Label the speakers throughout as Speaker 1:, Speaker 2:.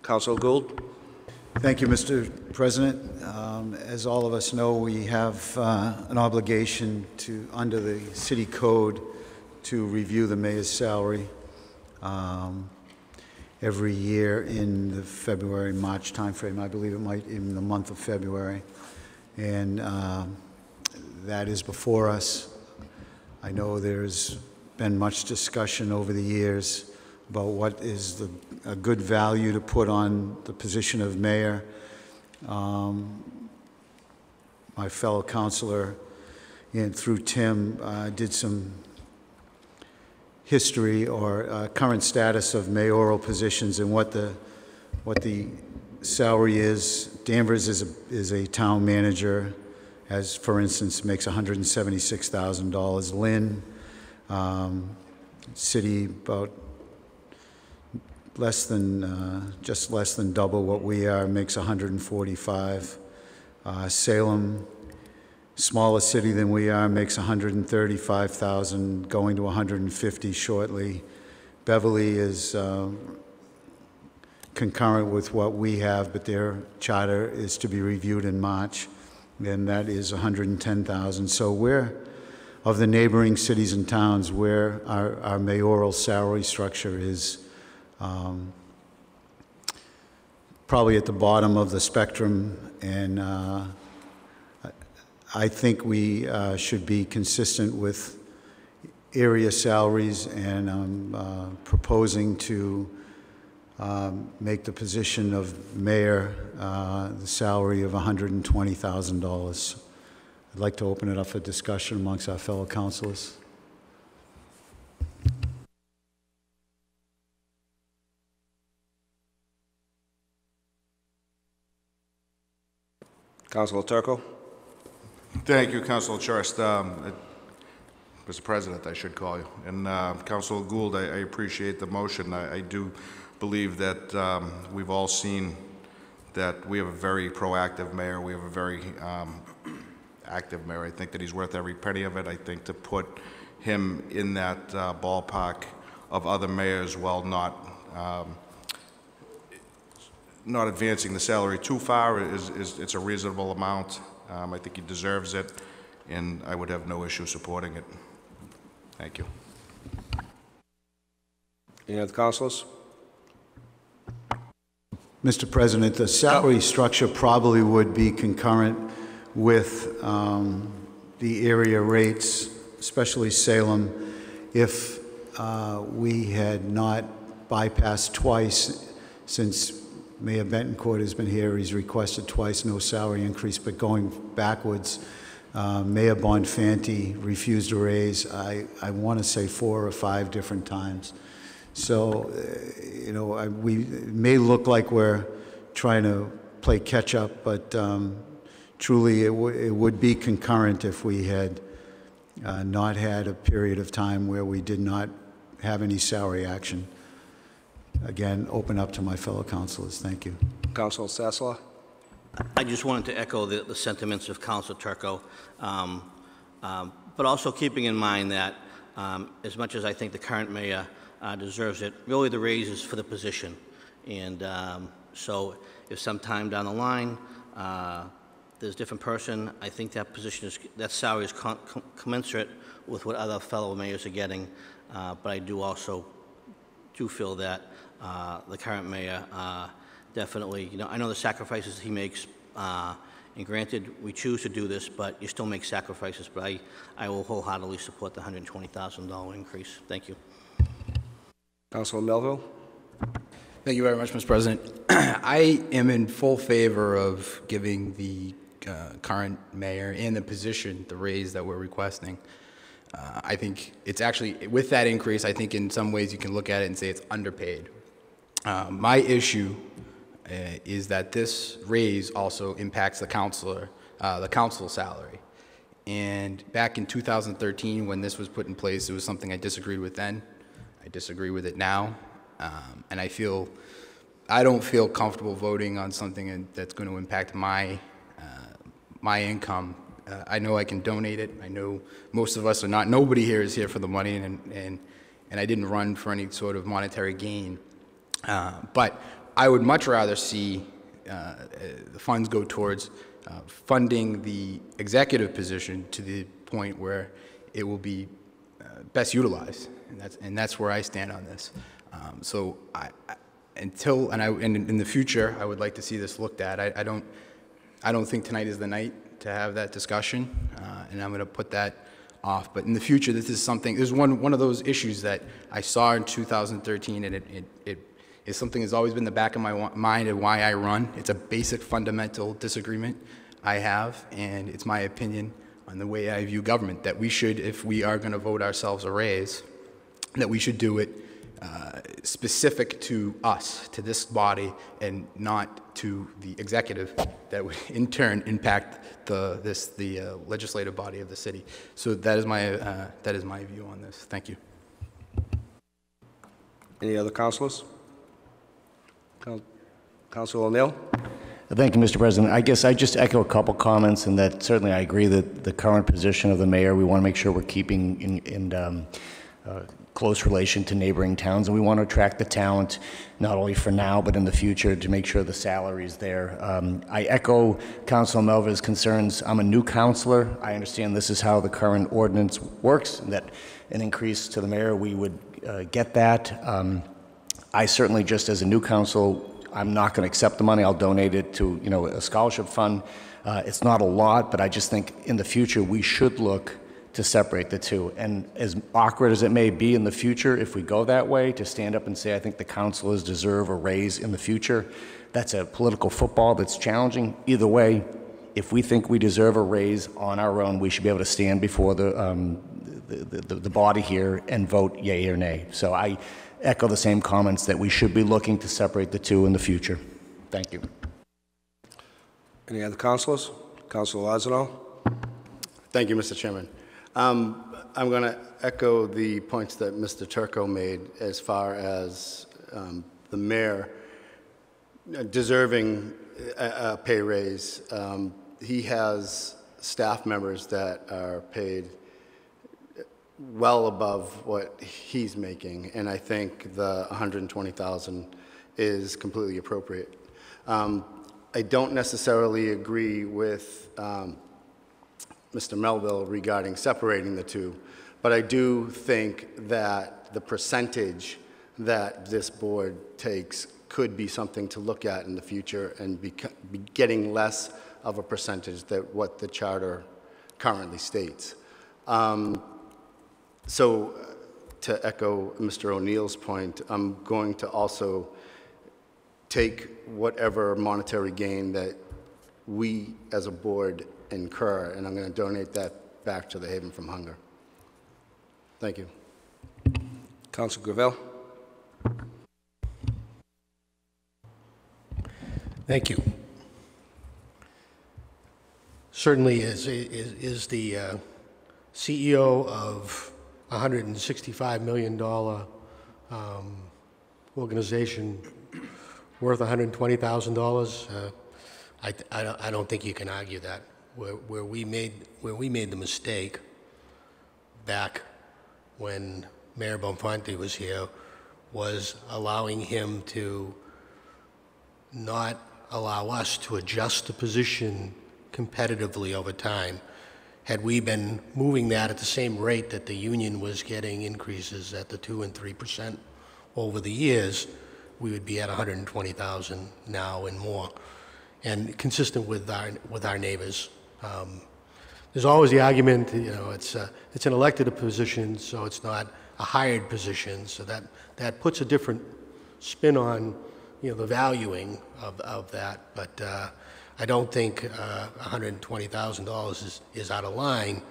Speaker 1: Councilor Gould.
Speaker 2: Thank you, Mr. President. As all of us know, we have an obligation to, under the city code, to review the mayor's salary every year in the February-March timeframe. I believe it might in the month of February. And that is before us. I know there's been much discussion over the years about what is a good value to put on the position of mayor. My fellow councilor, and through Tim, did some history or current status of mayoral positions and what the salary is. Danvers is a town manager, as for instance, makes $176,000. Lynn, city about just less than double what we are, makes 145. Salem, smaller city than we are, makes 135,000, going to 150 shortly. Beverly is concurrent with what we have, but their charter is to be reviewed in March, and that is 110,000. So we're, of the neighboring cities and towns, where our mayoral salary structure is probably at the bottom of the spectrum, and I think we should be consistent with area salaries, and I'm proposing to make the position of mayor the salary of $120,000. I'd like to open it up for discussion amongst our fellow councilors.
Speaker 1: Councilor Turco.
Speaker 3: Thank you, Councilor Churst. Mr. President, I should call you. And Councilor Gould, I appreciate the motion. I do believe that we've all seen that we have a very proactive mayor. We have a very active mayor. I think that he's worth every penny of it. I think to put him in that ballpark of other mayors, while not advancing the salary too far, it's a reasonable amount. I think he deserves it, and I would have no issue supporting it. Thank you.
Speaker 1: Any other councilors?
Speaker 2: Mr. President, the salary structure probably would be concurrent with the area rates, especially Salem, if we had not bypassed twice. Since Mayor Betancourt has been here, he's requested twice no salary increase, but going backwards, Mayor Bonfanti refused a raise, I want to say 4 or 5 different times. So, you know, we may look like we're trying to play catch up, but truly it would be concurrent if we had not had a period of time where we did not have any salary action. Again, open up to my fellow councilors. Thank you.
Speaker 1: Councilor Sasslaw.
Speaker 4: I just wanted to echo the sentiments of Councilor Turco, but also keeping in mind that as much as I think the current mayor deserves it, really the raise is for the position. And so if sometime down the line there's a different person, I think that position that salary is commensurate with what other fellow mayors are getting. But I do also feel that the current mayor definitely, you know, I know the sacrifices he makes, and granted, we choose to do this, but you still make sacrifices. But I will wholeheartedly support the $120,000 increase. Thank you.
Speaker 1: Councilor Melville.
Speaker 5: Thank you very much, Mr. President. I am in full favor of giving the current mayor and the position the raise that we're requesting. I think it's actually, with that increase, I think in some ways you can look at it and say it's underpaid. My issue is that this raise also impacts the council salary. And back in 2013, when this was put in place, it was something I disagreed with then. I disagree with it now. And I don't feel comfortable voting on something that's going to impact my income. I know I can donate it. I know most of us are not. Nobody here is here for the money, and I didn't run for any sort of monetary gain. But I would much rather see the funds go towards funding the executive position to the point where it will be best utilized, and that's where I stand on this. So in the future, I would like to see this looked at. I don't think tonight is the night to have that discussion, and I'm going to put that off. But in the future, this is one of those issues that I saw in 2013, and it is something that's always been in the back of my mind and why I run. It's a basic fundamental disagreement I have, and it's my opinion on the way I view government, that we should, if we are going to vote ourselves a raise, that we should do it specific to us, to this body, and not to the executive, that would in turn impact the legislative body of the city. So that is my view on this. Thank you.
Speaker 1: Any other councilors? Councilor O'Neill?
Speaker 6: Thank you, Mr. President. I guess I just echo a couple comments, and that certainly I agree that the current position of the mayor, we want to make sure we're keeping in close relation to neighboring towns, and we want to attract the talent not only for now but in the future to make sure the salary is there. I echo Councilor Melva's concerns. I'm a new councilor. I understand this is how the current ordinance works, and that an increase to the mayor, we would get that. I certainly, just as a new council, I'm not going to accept the money. I'll donate it to, a scholarship fund. It's not a lot, but I just think in the future we should look to separate the two. And as awkward as it may be in the future, if we go that way, to stand up and say, I think the councilors deserve a raise in the future, that's a political football that's challenging. Either way, if we think we deserve a raise on our own, we should be able to stand before the body here and vote yea or nay. So I echo the same comments that we should be looking to separate the two in the future. Thank you.
Speaker 1: Any other councilors? Councilor Lozano?
Speaker 2: Thank you, Mr. Chairman. I'm going to echo the points that Mr. Turco made as far as the mayor deserving a pay raise. He has staff members that are paid well above what he's making, and I think the $120,000 is completely appropriate. I don't necessarily agree with Mr. Melville regarding separating the two, but I do think that the percentage that this board takes could be something to look at in the future and be getting less of a percentage than what the charter currently states. So to echo Mr. O'Neill's point, I'm going to also take whatever monetary gain that we as a board incur, and I'm going to donate that back to the Haven from Hunger. Thank you.
Speaker 1: Councilor Gravel?
Speaker 7: Thank you. Certainly, is the CEO of a $165 million organization worth $120,000? I don't think you can argue that. Where we made the mistake back when Mayor Bonfanti was here was allowing him to not allow us to adjust the position competitively over time. Had we been moving that at the same rate that the union was getting increases at the 2% and 3% over the years, we would be at 120,000 now and more, and consistent with our neighbors. There's always the argument, it's an elected position, so it's not a hired position, so that puts a different spin on the valuing of that. But I don't think $120,000 is out of line.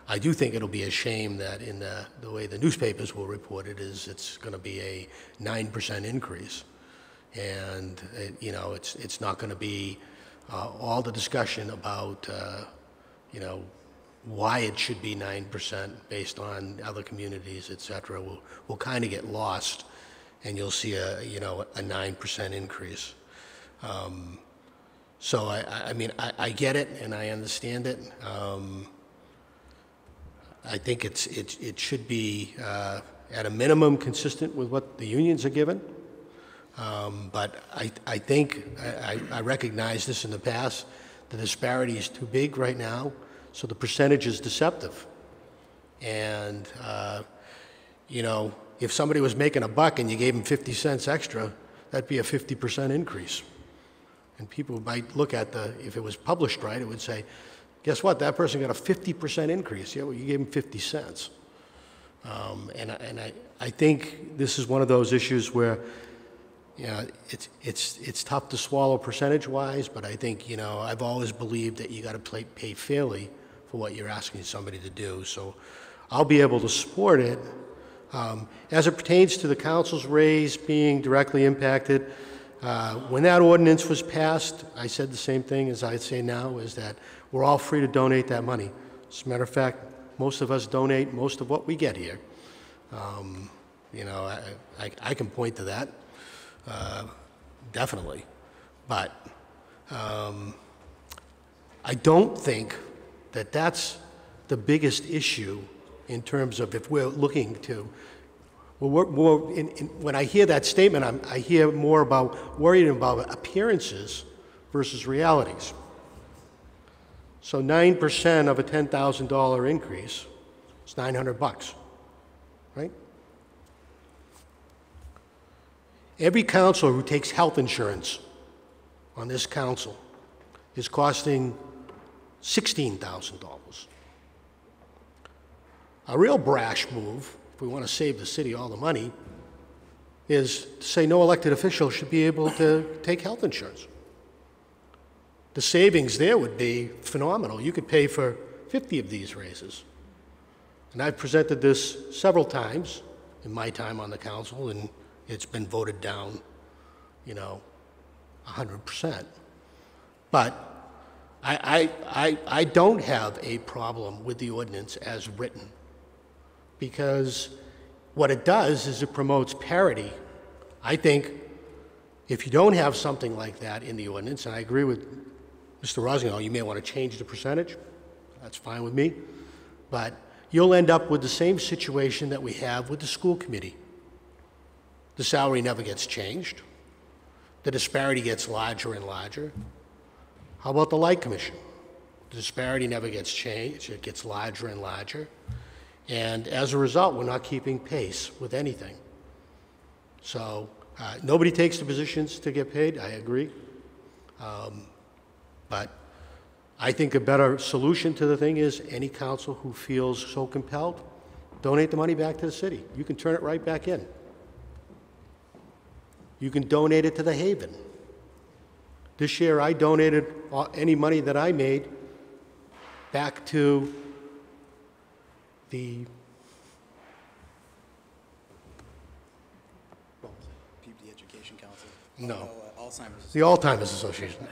Speaker 7: I do think it'll be a shame that in the way the newspapers will report it is it's going to be a 9% increase, and it's not going to be all the discussion about why it should be 9% based on other communities, et cetera, will kind of get lost, and you'll see a 9% increase. So I get it and I understand it. I think it should be at a minimum consistent with what the unions are given. But I think, I recognize this in the past, the disparity is too big right now, so the percentage is deceptive. And, you know, if somebody was making $1 and you gave them 50 cents extra, that'd be a 50% increase. And people might look at if it was published right, it would say, guess what, that person got a 50% increase. Yeah, well, you gave them 50 cents. And I think this is one of those issues where, you know, it's tough to swallow percentage-wise, but I think, you know, I've always believed that you got to pay fairly for what you're asking somebody to do. So I'll be able to support it. As it pertains to the council's raise being directly impacted, when that ordinance was passed, I said the same thing as I'd say now, is that we're all free to donate that money. As a matter of fact, most of us donate most of what we get here. You know, I can point to that, definitely. But I don't think that that's the biggest issue in terms of if we're looking to. Well, when I hear that statement, I hear more worried about appearances versus realities. So 9% of a $10,000 increase is $900, right? Every counselor who takes health insurance on this council is costing $16,000. A real brash move, if we want to save the city all the money, is to say no elected official should be able to take health insurance. The savings there would be phenomenal. You could pay for 50 of these raises. And I've presented this several times in my time on the council, and it's been voted down, you know, 100%. But I don't have a problem with the ordinance as written, because what it does is it promotes parity. I think if you don't have something like that in the ordinance, and I agree with Mr. Rosengall, you may want to change the percentage. That's fine with me. But you'll end up with the same situation that we have with the school committee. The salary never gets changed. The disparity gets larger and larger. How about the light commission? The disparity never gets changed. It gets larger and larger. And as a result, we're not keeping pace with anything. So nobody takes the positions to get paid, I agree. But I think a better solution to the thing is any council who feels so compelled, donate the money back to the city. You can turn it right back in. You can donate it to the Haven. This year I donated any money that I made back to the
Speaker 5: Peabody Education Council.
Speaker 7: No.
Speaker 5: Alzheimer's.
Speaker 7: The Alzheimer's Association.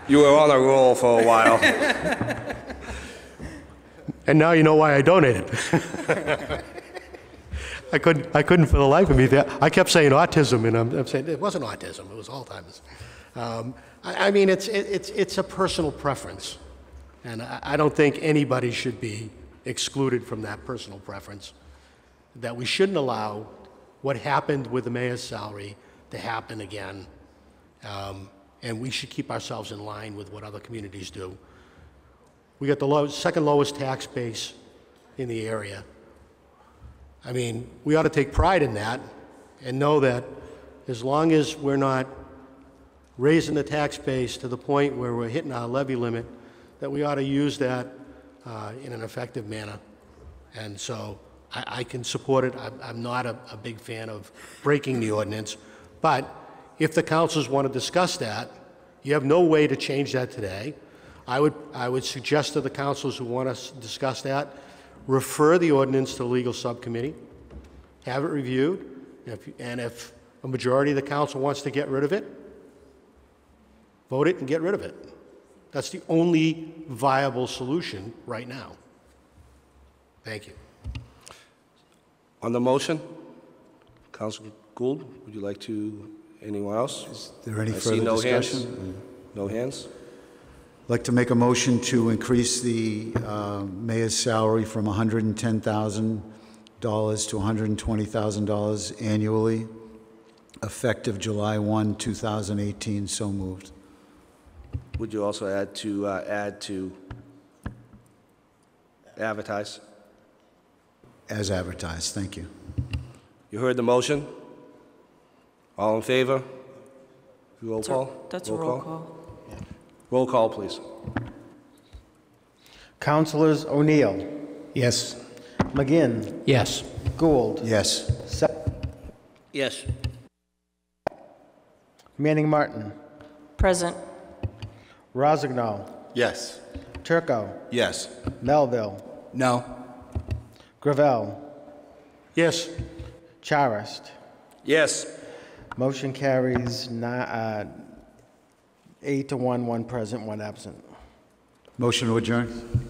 Speaker 1: You were on a roll for a while.
Speaker 7: And now you know why I donated. I couldn't for the life of me. I kept saying autism, and I'm saying it wasn't autism. It was Alzheimer's. I mean, it's a personal preference, and I don't think anybody should be excluded from that personal preference. That we shouldn't allow what happened with the mayor's salary to happen again, and we should keep ourselves in line with what other communities do. We got the second lowest tax base in the area. I mean, we ought to take pride in that and know that as long as we're not raising the tax base to the point where we're hitting our levy limit, that we ought to use that in an effective manner. And so I can support it. I'm not a big fan of breaking the ordinance, but if the councils want to discuss that, you have no way to change that today. I would suggest to the councils who want to discuss that, refer the ordinance to the legal subcommittee, have it reviewed, and if a majority of the council wants to get rid of it, vote it and get rid of it. That's the only viable solution right now. Thank you.
Speaker 1: On the motion, Councilor Gould, would you like to, anyone else?
Speaker 2: Is there any
Speaker 1: I see
Speaker 2: further
Speaker 1: no
Speaker 2: discussion?
Speaker 1: hands. No hands?
Speaker 2: I'd like to make a motion to increase the mayor's salary from $110,000 to $120,000 annually, effective July 1, 2018. So moved.
Speaker 1: Would you also add to advertise?
Speaker 2: As advertised. Thank you.
Speaker 1: You heard the motion? All in favor? Roll call?
Speaker 8: That's a roll call.
Speaker 1: Roll call, please.
Speaker 9: Councilors O'Neill,
Speaker 6: Yes.
Speaker 9: McGinn,
Speaker 5: Yes.
Speaker 9: Gould,
Speaker 2: Yes.
Speaker 4: Yes.
Speaker 9: Manning Martin,
Speaker 8: Present.
Speaker 9: Rossignol,
Speaker 10: Yes.
Speaker 9: Turco,
Speaker 10: Yes.
Speaker 9: Melville,
Speaker 5: No.
Speaker 9: Gravel,
Speaker 7: Yes.
Speaker 9: Charist.
Speaker 1: Yes.
Speaker 9: Motion carries 8 to 1, 1 present, 1 absent.
Speaker 2: Motion to adjourn?